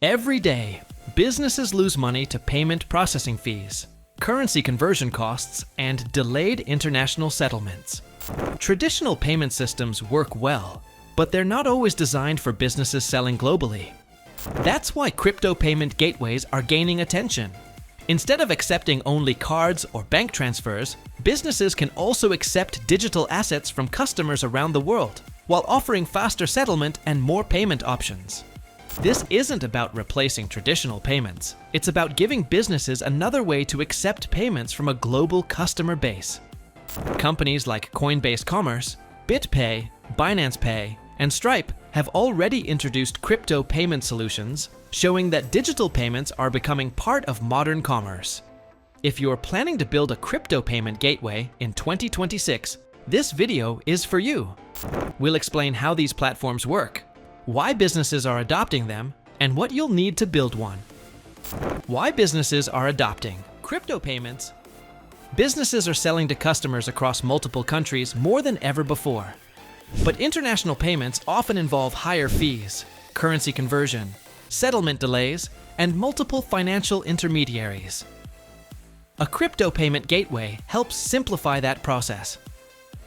Every day, businesses lose money to payment processing fees, currency conversion costs, and delayed international settlements. Traditional payment systems work well, but they're not always designed for businesses selling globally. That's why crypto payment gateways are gaining attention. Instead of accepting only cards or bank transfers, businesses can also accept digital assets from customers around the world, while offering faster settlement and more payment options. This isn't about replacing traditional payments. It's about giving businesses another way to accept payments from a global customer base. Companies like Coinbase Commerce, BitPay, Binance Pay, and Stripe have already introduced crypto payment solutions, showing that digital payments are becoming part of modern commerce. If you're planning to build a crypto payment gateway in 2026, this video is for you. We'll explain how these platforms work, why businesses are adopting them, and what you'll need to build one. Why businesses are adopting crypto payments. Businesses are selling to customers across multiple countries more than ever before. But international payments often involve higher fees, currency conversion, settlement delays, and multiple financial intermediaries. A crypto payment gateway helps simplify that process.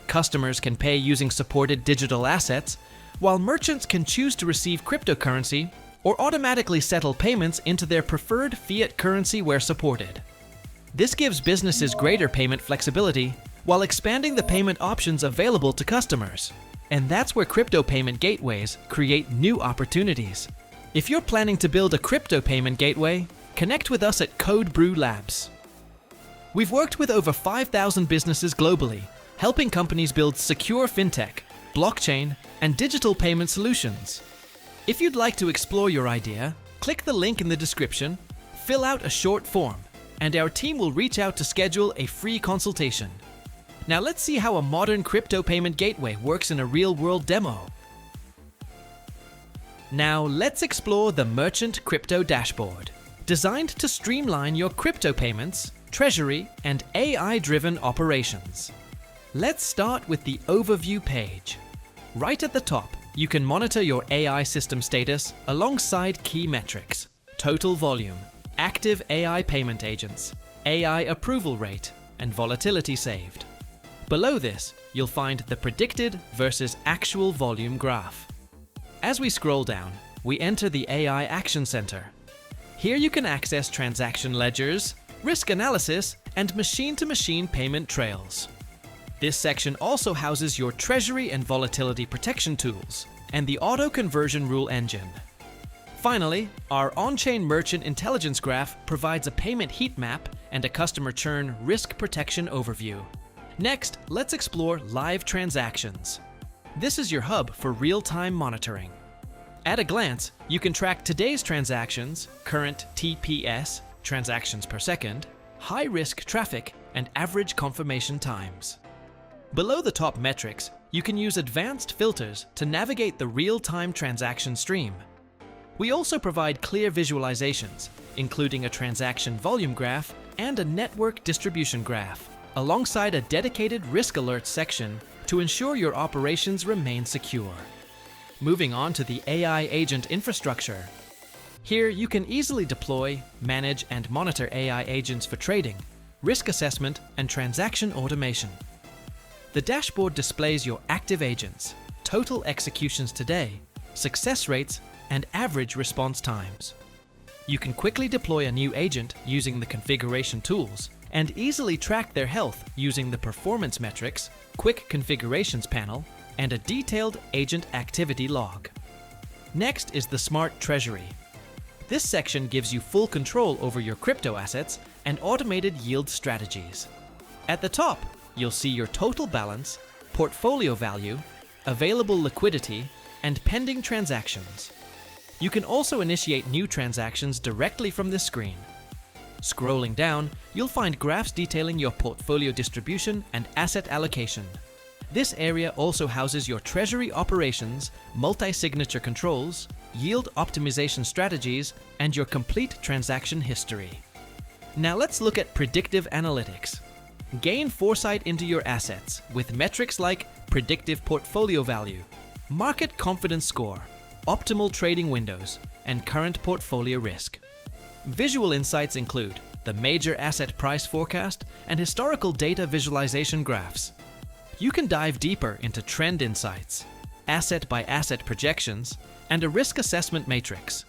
Customers can pay using supported digital assets, while merchants can choose to receive cryptocurrency or automatically settle payments into their preferred fiat currency where supported. This gives businesses greater payment flexibility while expanding the payment options available to customers. And that's where crypto payment gateways create new opportunities. If you're planning to build a crypto payment gateway, connect with us at Code Brew Labs. We've worked with over 5,000 businesses globally, helping companies build secure fintech, blockchain, and digital payment solutions. If you'd like to explore your idea, click the link in the description, fill out a short form, and our team will reach out to schedule a free consultation. Now let's see how a modern crypto payment gateway works in a real-world demo. Now let's explore the Merchant Crypto Dashboard, designed to streamline your crypto payments, treasury, and AI-driven operations. Let's start with the Overview page. Right at the top, you can monitor your AI system status alongside key metrics: total volume, active AI payment agents, AI approval rate, and volatility saved. Below this, you'll find the predicted versus actual volume graph. As we scroll down, we enter the AI Action Center. Here you can access transaction ledgers, risk analysis, and machine-to-machine payment trails. This section also houses your treasury and volatility protection tools and the auto conversion rule engine. Finally, our on-chain merchant intelligence graph provides a payment heat map and a customer churn risk protection overview. Next, let's explore live transactions. This is your hub for real-time monitoring. At a glance, you can track today's transactions, current TPS, transactions per second, high-risk traffic, and average confirmation times. Below the top metrics, you can use advanced filters to navigate the real-time transaction stream. We also provide clear visualizations, including a transaction volume graph and a network distribution graph, alongside a dedicated risk alerts section to ensure your operations remain secure. Moving on to the AI agent infrastructure. Here you can easily deploy, manage, and monitor AI agents for trading, risk assessment, and transaction automation. The dashboard displays your active agents, total executions today, success rates, and average response times. You can quickly deploy a new agent using the configuration tools and easily track their health using the performance metrics, quick configurations panel, and a detailed agent activity log. Next is the Smart Treasury. This section gives you full control over your crypto assets and automated yield strategies. At the top, you'll see your total balance, portfolio value, available liquidity, and pending transactions. You can also initiate new transactions directly from this screen. Scrolling down, you'll find graphs detailing your portfolio distribution and asset allocation. This area also houses your treasury operations, multi-signature controls, yield optimization strategies, and your complete transaction history. Now let's look at predictive analytics. Gain foresight into your assets with metrics like predictive portfolio value, market confidence score, optimal trading windows, and current portfolio risk. Visual insights include the major asset price forecast and historical data visualization graphs. You can dive deeper into trend insights, asset-by-asset projections, and a risk assessment matrix.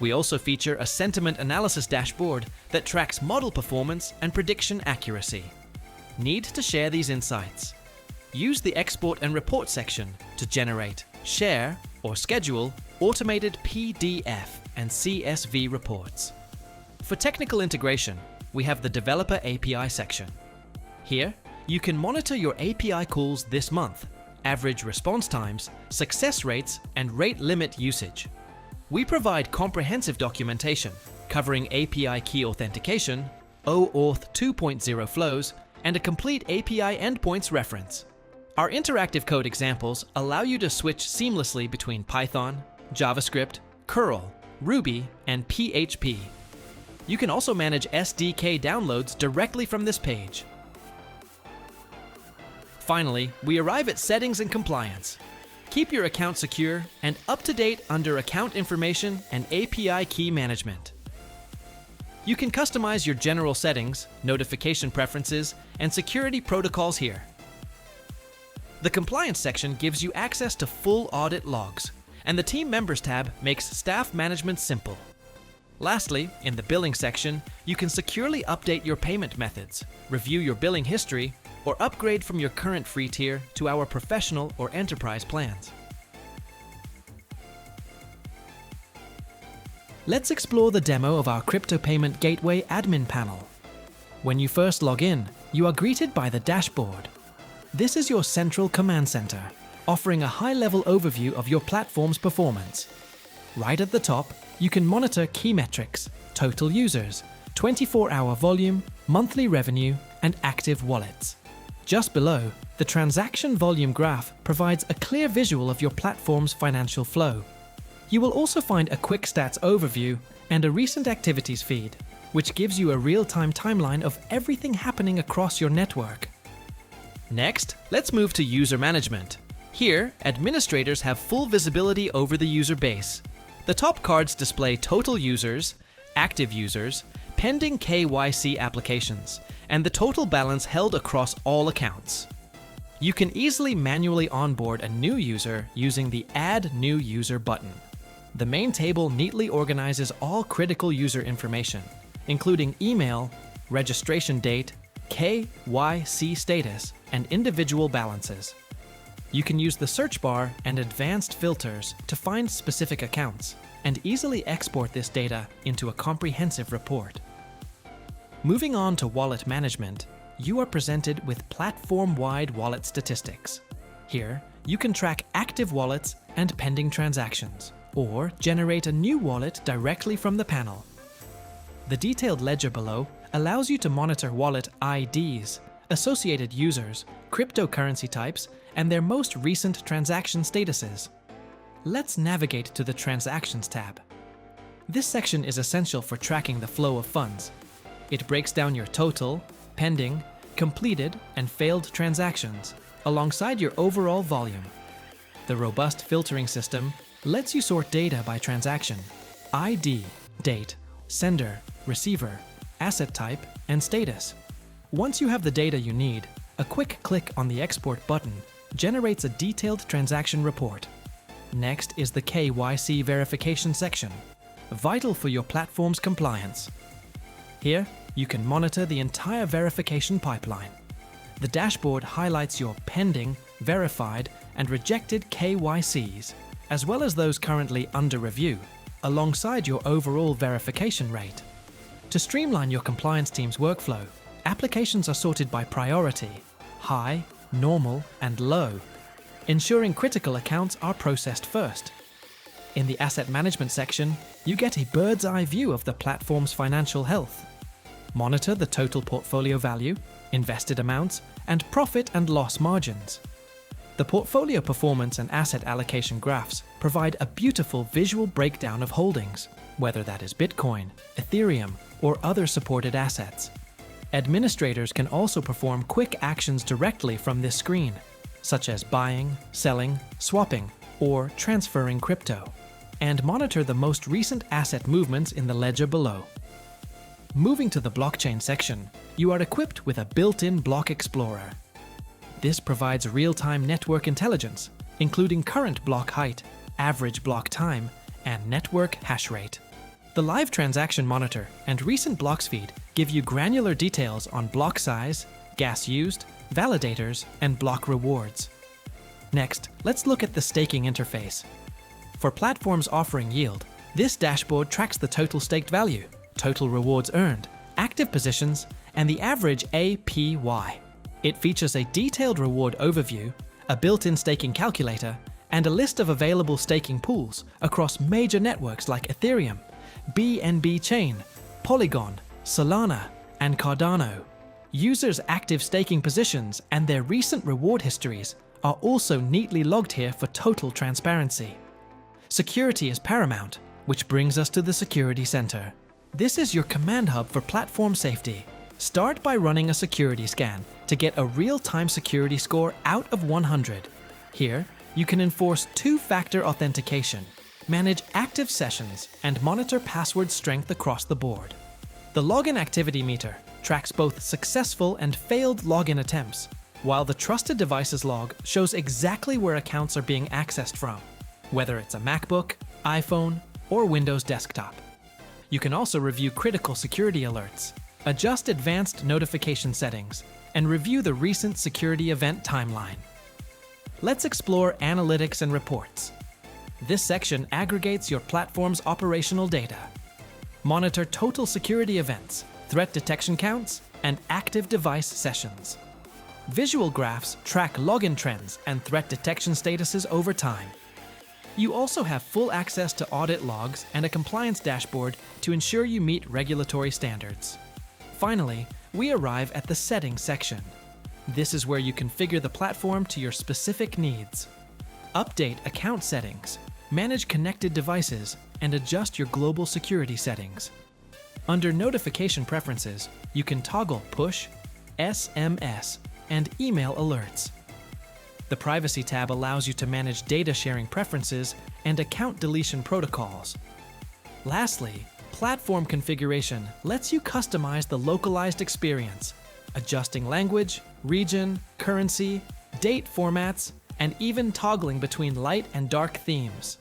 We also feature a sentiment analysis dashboard that tracks model performance and prediction accuracy. Need to share these insights? Use the Export and Report section to generate, share, or schedule automated PDF and CSV reports. For technical integration, we have the Developer API section. Here, you can monitor your API calls this month, average response times, success rates, and rate limit usage. We provide comprehensive documentation covering API key authentication, OAuth 2.0 flows, and a complete API endpoints reference. Our interactive code examples allow you to switch seamlessly between Python, JavaScript, Curl, Ruby, and PHP. You can also manage SDK downloads directly from this page. Finally, we arrive at settings and compliance. Keep your account secure and up-to-date under account information and API key management. You can customize your general settings, notification preferences, and security protocols here. The Compliance section gives you access to full audit logs, and the Team Members tab makes staff management simple. Lastly, in the Billing section, you can securely update your payment methods, review your billing history, or upgrade from your current free tier to our professional or enterprise plans. Let's explore the demo of our Crypto Payment Gateway admin panel. When you first log in, you are greeted by the dashboard. This is your central command center, offering a high-level overview of your platform's performance. Right at the top, you can monitor key metrics, total users, 24-hour volume, monthly revenue, and active wallets. Just below, the transaction volume graph provides a clear visual of your platform's financial flow. You will also find a quick stats overview and a recent activities feed, which gives you a real-time timeline of everything happening across your network. Next, let's move to user management. Here, administrators have full visibility over the user base. The top cards display total users, active users, pending KYC applications, and the total balance held across all accounts. You can easily manually onboard a new user using the Add New User button. The main table neatly organizes all critical user information, including email, registration date, KYC status, and individual balances. You can use the search bar and advanced filters to find specific accounts and easily export this data into a comprehensive report. Moving on to wallet management, you are presented with platform-wide wallet statistics. Here, you can track active wallets and pending transactions, or generate a new wallet directly from the panel. The detailed ledger below allows you to monitor wallet IDs, associated users, cryptocurrency types, and their most recent transaction statuses. Let's navigate to the Transactions tab. This section is essential for tracking the flow of funds. It breaks down your total, pending, completed, and failed transactions, alongside your overall volume. The robust filtering system lets you sort data by transaction, ID, date, sender, receiver, asset type, and status. Once you have the data you need, a quick click on the Export button generates a detailed transaction report. Next is the KYC verification section, vital for your platform's compliance. Here, you can monitor the entire verification pipeline. The dashboard highlights your pending, verified, and rejected KYCs, as well as those currently under review, alongside your overall verification rate. To streamline your compliance team's workflow, applications are sorted by priority, high, normal, and low, ensuring critical accounts are processed first. In the Asset Management section, you get a bird's-eye view of the platform's financial health. Monitor the total portfolio value, invested amounts, and profit and loss margins. The portfolio performance and asset allocation graphs provide a beautiful visual breakdown of holdings, whether that is Bitcoin, Ethereum, or other supported assets. Administrators can also perform quick actions directly from this screen, such as buying, selling, swapping, or transferring crypto. and monitor the most recent asset movements in the ledger below. Moving to the blockchain section, you are equipped with a built-in block explorer. This provides real-time network intelligence, including current block height, average block time, and network hash rate. The live transaction monitor and recent blocks feed give you granular details on block size, gas used, validators, and block rewards. Next, let's look at the staking interface. For platforms offering yield, this dashboard tracks the total staked value, total rewards earned, active positions, and the average APY. It features a detailed reward overview, a built-in staking calculator, and a list of available staking pools across major networks like Ethereum, BNB Chain, Polygon, Solana, and Cardano. Users' active staking positions and their recent reward histories are also neatly logged here for total transparency. Security is paramount, which brings us to the Security Center. This is your command hub for platform safety. Start by running a security scan to get a real-time security score out of 100. Here, you can enforce two-factor authentication, manage active sessions, and monitor password strength across the board. The login activity meter tracks both successful and failed login attempts, while the Trusted Devices log shows exactly where accounts are being accessed from, whether it's a MacBook, iPhone, or Windows desktop. You can also review critical security alerts, adjust advanced notification settings, and review the recent security event timeline. Let's explore analytics and reports. This section aggregates your platform's operational data. Monitor total security events, threat detection counts, and active device sessions. Visual graphs track login trends and threat detection statuses over time. You also have full access to audit logs and a compliance dashboard to ensure you meet regulatory standards. Finally, we arrive at the settings section. This is where you configure the platform to your specific needs. Update account settings, manage connected devices, and adjust your global security settings. Under Notification Preferences, you can toggle push, SMS, and email alerts. The Privacy tab allows you to manage data sharing preferences and account deletion protocols. Lastly, Platform Configuration lets you customize the localized experience, adjusting language, region, currency, date formats, and even toggling between light and dark themes.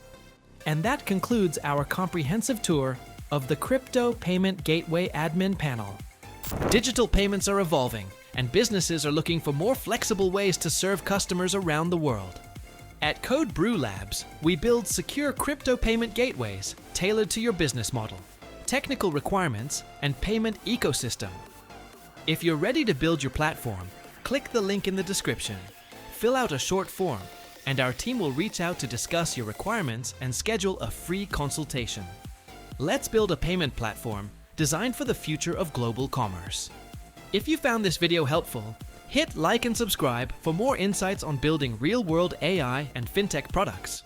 And that concludes our comprehensive tour of the Crypto Payment Gateway Admin Panel. Digital payments are evolving, and businesses are looking for more flexible ways to serve customers around the world. At Code Brew Labs, we build secure crypto payment gateways tailored to your business model, technical requirements, and payment ecosystem. If you're ready to build your platform, click the link in the description, fill out a short form, and our team will reach out to discuss your requirements and schedule a free consultation. Let's build a payment platform designed for the future of global commerce. If you found this video helpful, hit like and subscribe for more insights on building real-world AI and fintech products.